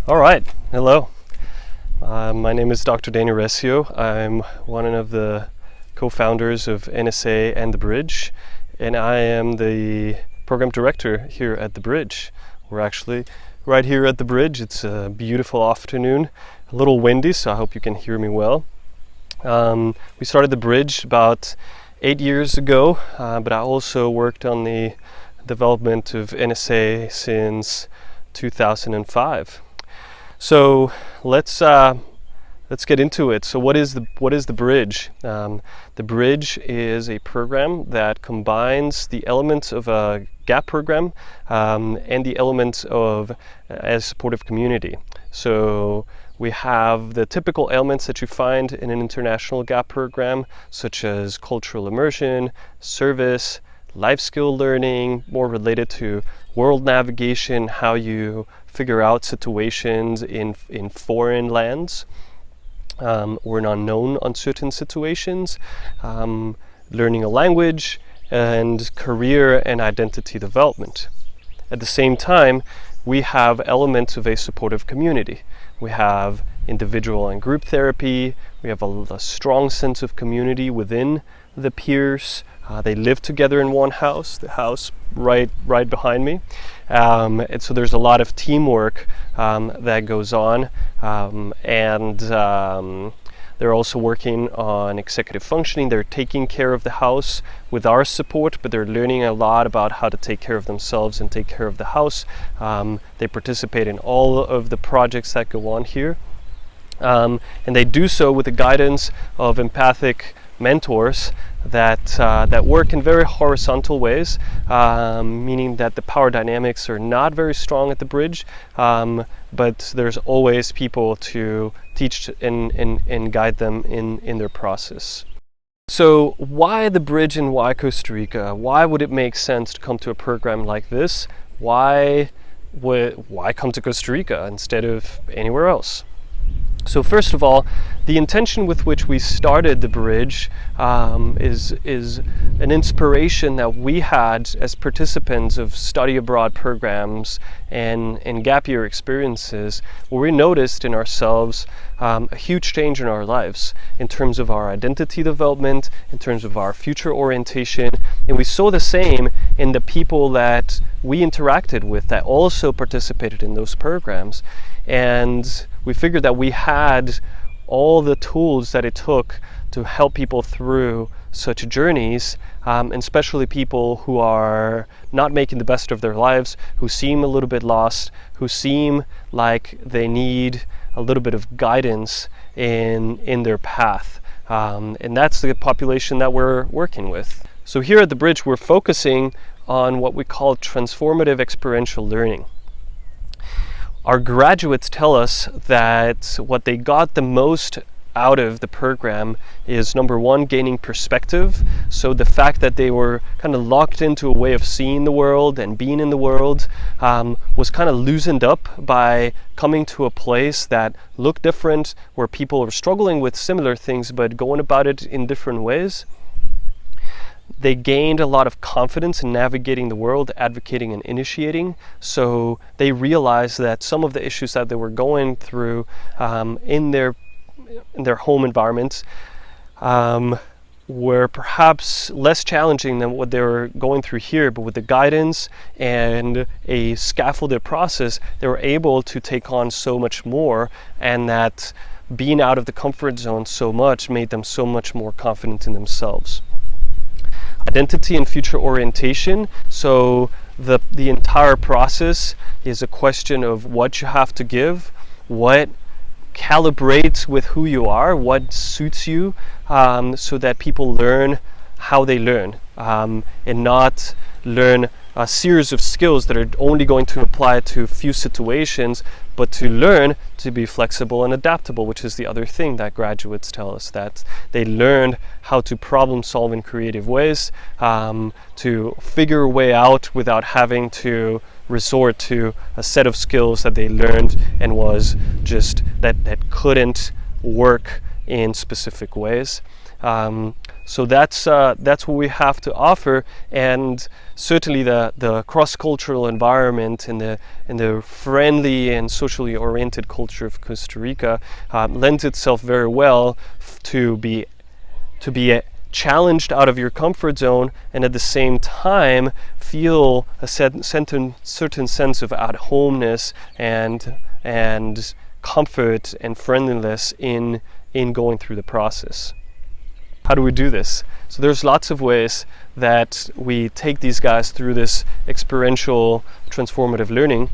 All right, hello. My name is Dr. Recio. I'm one of the co-founders of NSA and The Bridge, and I am the program director here at The Bridge. We're actually right here at The Bridge. It's a beautiful afternoon, a little windy, so I hope you can hear me well. We started The Bridge about 8 years ago, but I also worked on the development of NSA since 2005. So let's get into it. So what is the Bridge? The Bridge is a program that combines the elements of a GAP program and the elements of a supportive community. So we have the typical elements that you find in an international GAP program, such as cultural immersion, service, life skill learning, more related to world navigation, how you figure out situations in foreign lands or in unknown, uncertain situations, learning a language, and career and identity development. At the same time, we have elements of a supportive community. We have individual and group therapy. We have a strong sense of community within the peers. They live together in one house, the house right behind me. And so there's a lot of teamwork that goes on. They're also working on executive functioning. They're taking care of the house with our support, but they're learning a lot about how to take care of themselves and take care of the house. They participate in all of the projects that go on here. And they do so with the guidance of empathic mentors that work in very horizontal ways, meaning that the power dynamics are not very strong at the Bridge, but there's always people to teach and guide them in their process. So why the Bridge and why Costa Rica? Why would it make sense to come to a program like this? Why come to Costa Rica instead of anywhere else? So first of all, the intention with which we started the Bridge is an inspiration that we had as participants of study abroad programs and gap year experiences, where we noticed in ourselves a huge change in our lives in terms of our identity development, in terms of our future orientation, and we saw the same in the people that we interacted with that also participated in those programs. And we figured that we had all the tools that it took to help people through such journeys, and especially people who are not making the best of their lives, who seem a little bit lost, who seem like they need a little bit of guidance in their path. And that's the population that we're working with. So here at the Bridge, we're focusing on what we call transformative experiential learning. Our graduates tell us that what they got the most out of the program is, number one, gaining perspective. So the fact that they were kind of locked into a way of seeing the world and being in the world was kind of loosened up by coming to a place that looked different, where people were struggling with similar things but going about it in different ways. They gained a lot of confidence in navigating the world, advocating and initiating. So they realized that some of the issues that they were going through in their home environments were perhaps less challenging than what they were going through here, but with the guidance and a scaffolded process, they were able to take on so much more, and that being out of the comfort zone so much made them so much more confident in themselves. Identity and future orientation. So the entire process is a question of what you have to give, what calibrates with who you are, what suits you, so that people learn how they learn, and not learn a series of skills that are only going to apply to a few situations, but to learn to be flexible and adaptable, which is the other thing that graduates tell us, that they learned how to problem solve in creative ways, to figure a way out without having to resort to a set of skills that they learned and was just that couldn't work in specific ways. So that's what we have to offer, and certainly the cross-cultural environment and the friendly and socially oriented culture of Costa Rica lends itself very well to be challenged out of your comfort zone, and at the same time feel a certain sense of at-homeness and comfort and friendliness in going through the process. How do we do this? So there's lots of ways that we take these guys through this experiential transformative learning.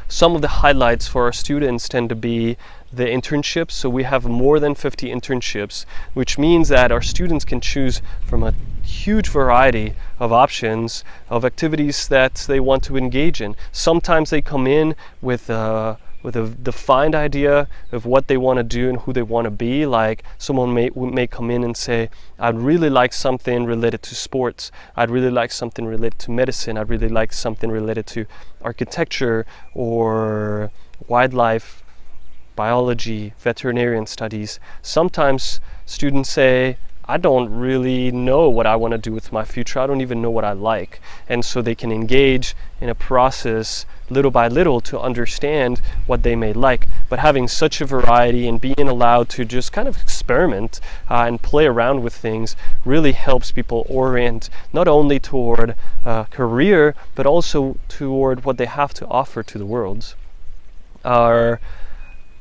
Some of the highlights for our students tend to be the internships. So we have more than 50 internships, which means that our students can choose from a huge variety of options of activities that they want to engage in. Sometimes they come in with a defined idea of what they want to do and who they want to be. Like someone may come in and say, I'd really like something related to sports, I'd really like something related to medicine, I'd really like something related to architecture or wildlife, biology, veterinarian studies. Sometimes students say, I don't really know what I want to do with my future. I don't even know what I like. And so they can engage in a process little by little to understand what they may like. But having such a variety and being allowed to just kind of experiment and play around with things really helps people orient not only toward a career, but also toward what they have to offer to the world. Our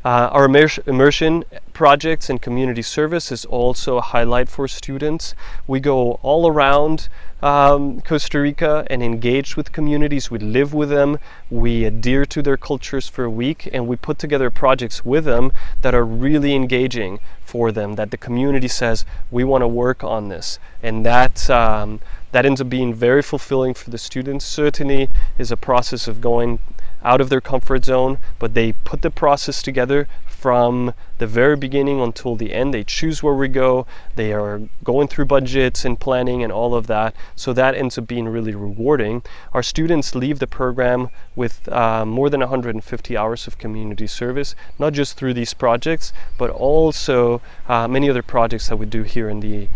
immersion projects and community service is also a highlight for students. We go all around Costa Rica and engage with communities. We live with them, we adhere to their cultures for a week, and we put together projects with them that are really engaging for them, that the community says, we want to work on this. And that ends up being very fulfilling for the students. Certainly is a process of going out of their comfort zone, but they put the process together from the very beginning until the end. They choose where we go, they are going through budgets and planning and all of that, so that ends up being really rewarding. Our students leave the program with more than 150 hours of community service, not just through these projects, but also many other projects that we do here in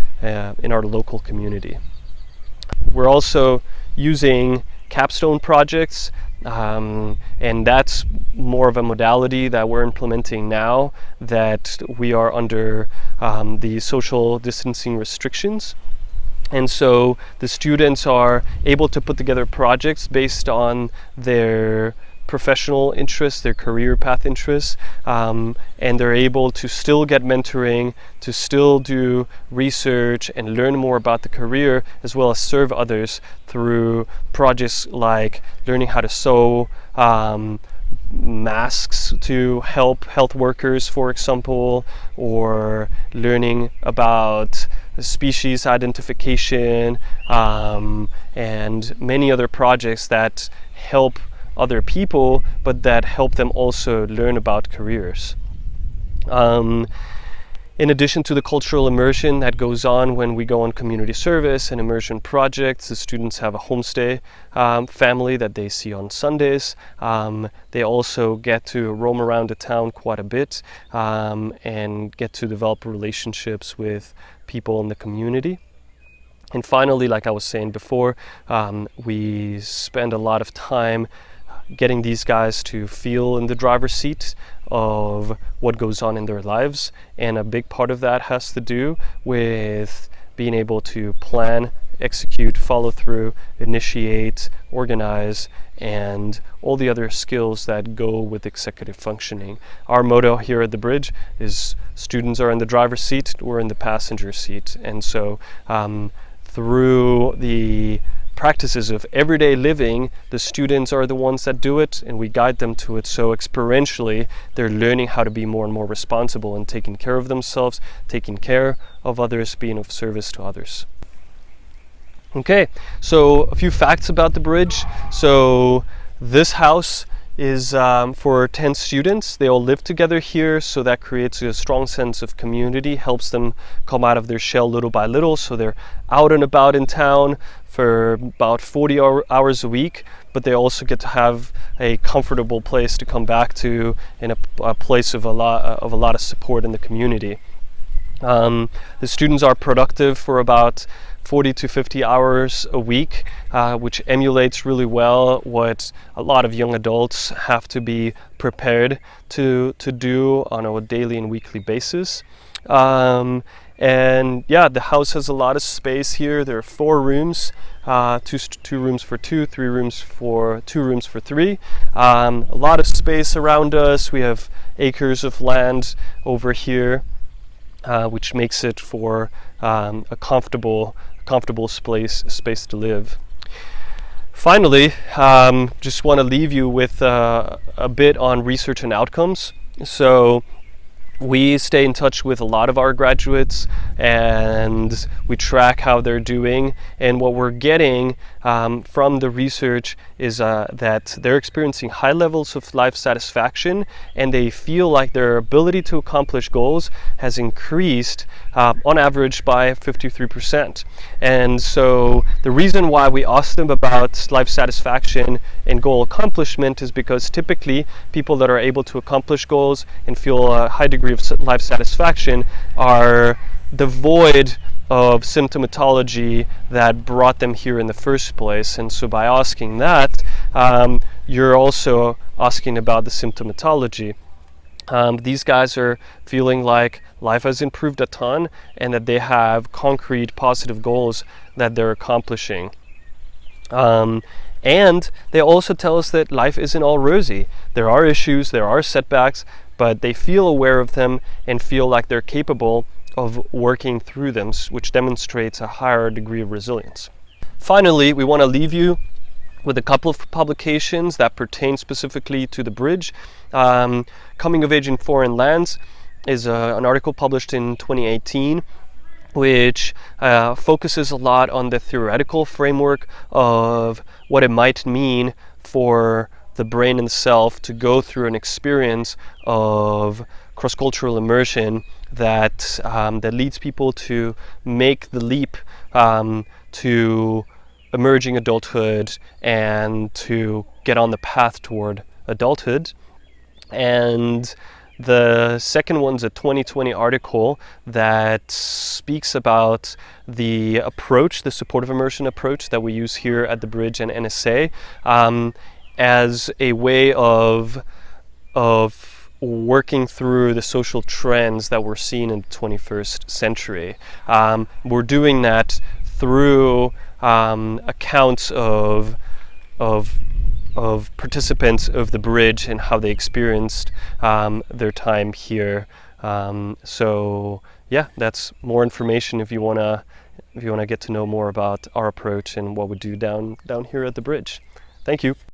our local community. We're also using capstone projects, and that's more of a modality that we're implementing now that we are under the social distancing restrictions. And so the students are able to put together projects based on their professional interests, their career path interests, and they're able to still get mentoring, to still do research and learn more about the career, as well as serve others through projects like learning how to sew, masks to help health workers, for example, or learning about species identification, and many other projects that help other people, but that help them also learn about careers. In addition to the cultural immersion that goes on when we go on community service and immersion projects, the students have a homestay family that they see on Sundays. They also get to roam around the town quite a bit and get to develop relationships with people in the community. And finally, like I was saying before, we spend a lot of time getting these guys to feel in the driver's seat of what goes on in their lives, and a big part of that has to do with being able to plan, execute, follow through, initiate, organize, and all the other skills that go with executive functioning. Our motto here at the Bridge is students are in the driver's seat, we're in the passenger seat. And so through the practices of everyday living, the students are the ones that do it, and we guide them to it. So experientially, they're learning how to be more and more responsible and taking care of themselves, taking care of others, being of service to others. Okay, so a few facts about the Bridge. So this house is for 10 students. They all live together here, so that creates a strong sense of community, helps them come out of their shell little by little, so they're out and about in town for about 40 hours a week, but they also get to have a comfortable place to come back to, and a place of a lot of support in the community. The students are productive for about 40 to 50 hours a week, which emulates really well what a lot of young adults have to be prepared to do on a daily and weekly basis. And yeah, the house has a lot of space here. There are 4 rooms, two rooms for 2, 3 rooms for 2 rooms for 3. A lot of space around us. We have acres of land over here, which makes it for a comfortable space to live. Finally, just want to leave you with a bit on research and outcomes. So we stay in touch with a lot of our graduates and we track how they're doing, and what we're getting from the research is that they're experiencing high levels of life satisfaction, and they feel like their ability to accomplish goals has increased on average by 53%. And so the reason why we ask them about life satisfaction and goal accomplishment is because typically people that are able to accomplish goals and feel a high degree of life satisfaction are devoid of symptomatology that brought them here in the first place. And so by asking that, you're also asking about the symptomatology. These guys are feeling like life has improved a ton and that they have concrete positive goals that they're accomplishing. And they also tell us that life isn't all rosy. There are issues, there are setbacks, but they feel aware of them and feel like they're capable of working through them, which demonstrates a higher degree of resilience. Finally, we want to leave you with a couple of publications that pertain specifically to the bridge. Coming of Age in Foreign Lands is an article published in 2018, which focuses a lot on the theoretical framework of what it might mean for the brain and the self to go through an experience of cross-cultural immersion that leads people to make the leap to emerging adulthood and to get on the path toward adulthood. And the second one's a 2020 article that speaks about the approach, the supportive immersion approach that we use here at the Bridge and NSA, as a way of working through the social trends that we're seeing in the 21st century. We're doing that through accounts of participants of the Bridge and how they experienced their time here. So yeah, that's more information if you wanna get to know more about our approach and what we do down here at the Bridge. Thank you.